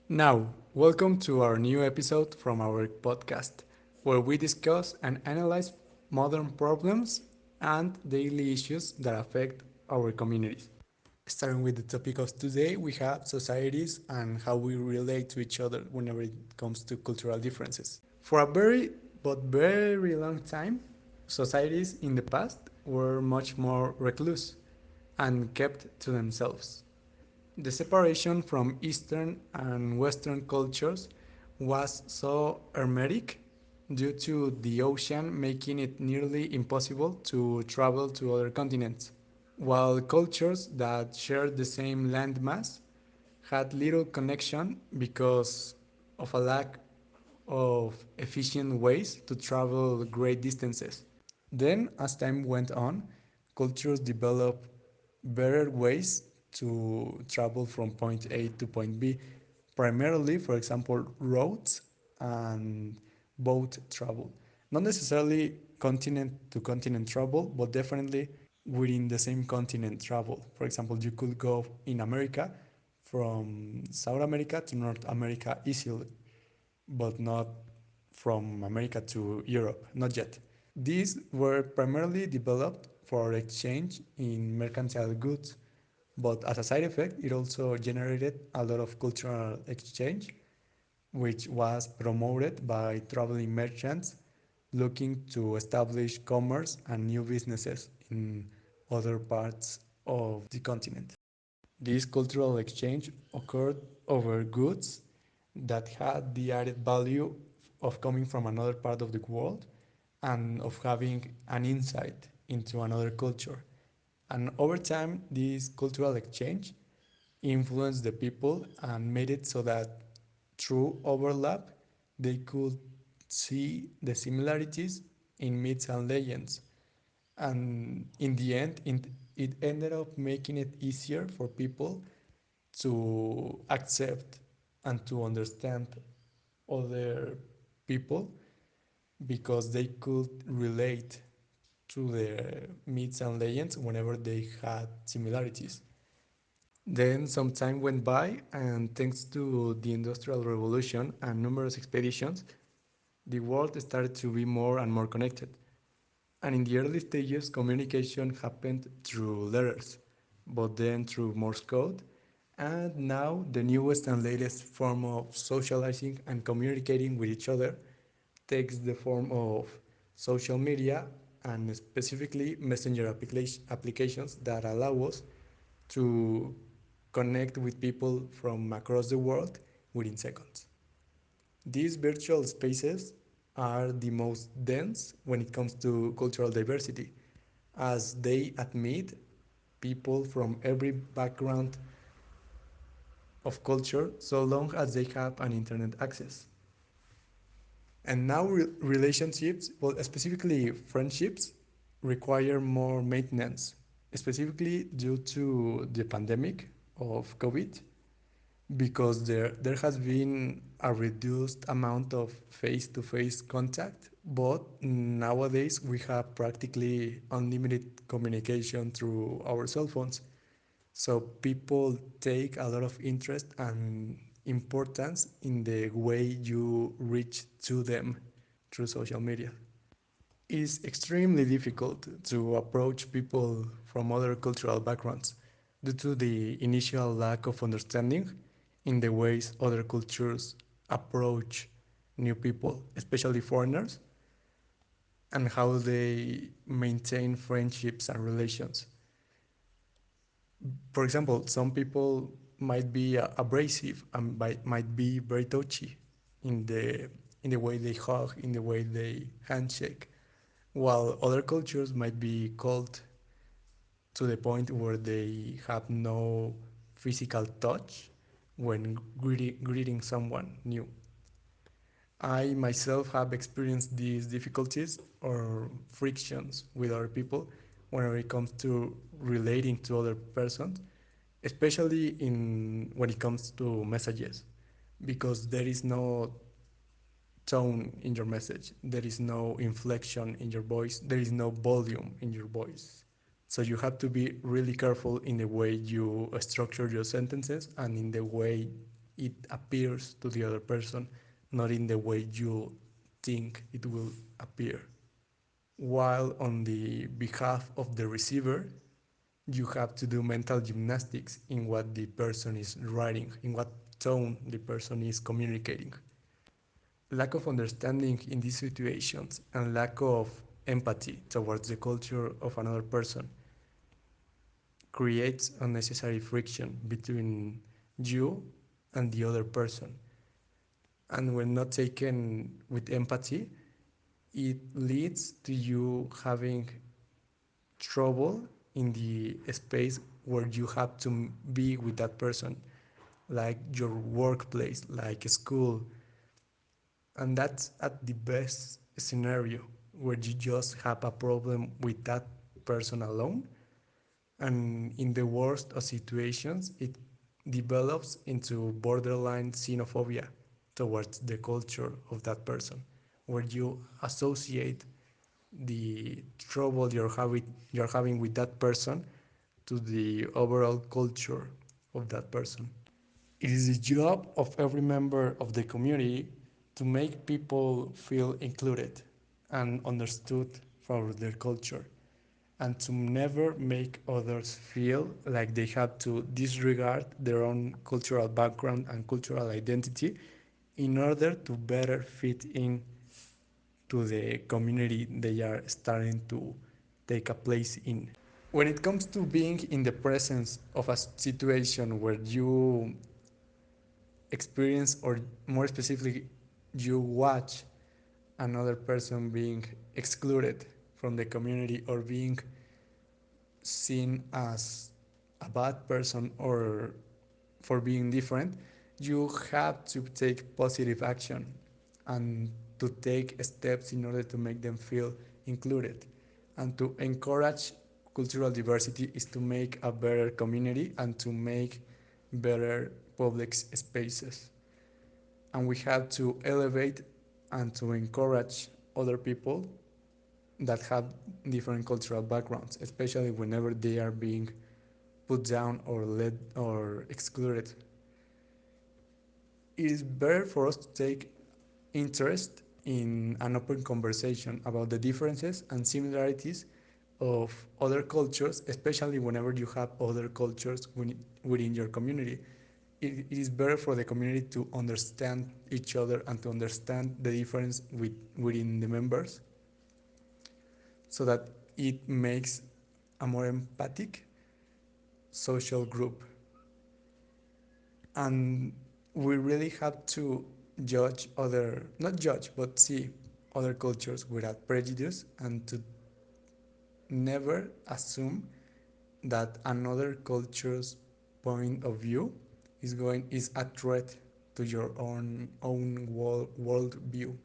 Now, welcome to our new episode from our podcast, where we discuss and analyze modern problems and daily issues that affect our communities. Starting with the topic of today, we have societies and how we relate to each other whenever it comes to cultural differences. For a very long time, societies in the past were much more recluse and kept to themselves. The separation from Eastern and Western cultures was so hermetic due to the ocean making it nearly impossible to travel to other continents, while cultures that shared the same landmass had little connection because of a lack of efficient ways to travel great distances. Then, as time went on, cultures developed better ways to travel from point A to point B, primarily, for example, roads and boat travel. Not necessarily continent to continent travel, but definitely within the same continent travel. For example, you could go in America from South America to North America easily, but not from America to Europe, not yet. These were primarily developed for exchange in mercantile goods, but as a side effect, it also generated a lot of cultural exchange, which was promoted by traveling merchants looking to establish commerce and new businesses in other parts of the continent. This cultural exchange occurred over goods that had the added value of coming from another part of the world and of having an insight into another culture. And over time, this cultural exchange influenced the people and made it so that through overlap, they could see the similarities in myths and legends. And in the end, it ended up making it easier for people to accept and to understand other people because they could relate to the myths and legends whenever they had similarities. Then some time went by, and thanks to the Industrial Revolution and numerous expeditions, the world started to be more and more connected. And in the early stages, communication happened through letters, but then through Morse code. And now, the newest and latest form of socializing and communicating with each other takes the form of social media and specifically messenger applications that allow us to connect with people from across the world within seconds. These virtual spaces are the most dense when it comes to cultural diversity, as they admit people from every background of culture so long as they have an internet access. And now relationships, well, specifically friendships, require more maintenance, specifically due to the pandemic of COVID, because there has been a reduced amount of face-to-face contact, but nowadays we have practically unlimited communication through our cell phones. So people take a lot of interest and importance in the way you reach to them through social media. It is extremely difficult to approach people from other cultural backgrounds due to the initial lack of understanding in the ways other cultures approach new people, especially foreigners, and how they maintain friendships and relations. For example, some people might be abrasive and might be very touchy in the way they hug, in the way they handshake, while other cultures might be cold to the point where they have no physical touch when greeting someone new. I myself have experienced these difficulties or frictions with other people whenever it comes to relating to other persons, especially in when it comes to messages, because there is no tone in your message, there is no inflection in your voice, there is no volume in your voice. So you have to be really careful in the way you structure your sentences and in the way it appears to the other person, not in the way you think it will appear. While on the behalf of the receiver, you have to do mental gymnastics in what the person is writing, in what tone the person is communicating. Lack of understanding in these situations and lack of empathy towards the culture of another person creates unnecessary friction between you and the other person. And when not taken with empathy, it leads to you having trouble in the space where you have to be with that person, like your workplace, like school. And that's at the best scenario where you just have a problem with that person alone. And in the worst of situations, it develops into borderline xenophobia towards the culture of that person, where you associate the trouble you're having with that person to the overall culture of that person. It is the job of every member of the community to make people feel included and understood for their culture, and to never make others feel like they have to disregard their own cultural background and cultural identity in order to better fit in to the community they are starting to take a place in. When it comes to being in the presence of a situation where you experience, or more specifically, you watch another person being excluded from the community or being seen as a bad person or for being different, you have to take positive action and to take steps in order to make them feel included. And to encourage cultural diversity is to make a better community and to make better public spaces. And we have to elevate and to encourage other people that have different cultural backgrounds, especially whenever they are being put down or led or excluded. It is better for us to take interest in an open conversation about the differences and similarities of other cultures, especially whenever you have other cultures within your community. It is better for the community to understand each other and to understand the difference within the members, so that it makes a more empathic social group. And we really have to judge other, not judge, but see other cultures without prejudice, and to never assume that another culture's point of view is a threat to your own world view.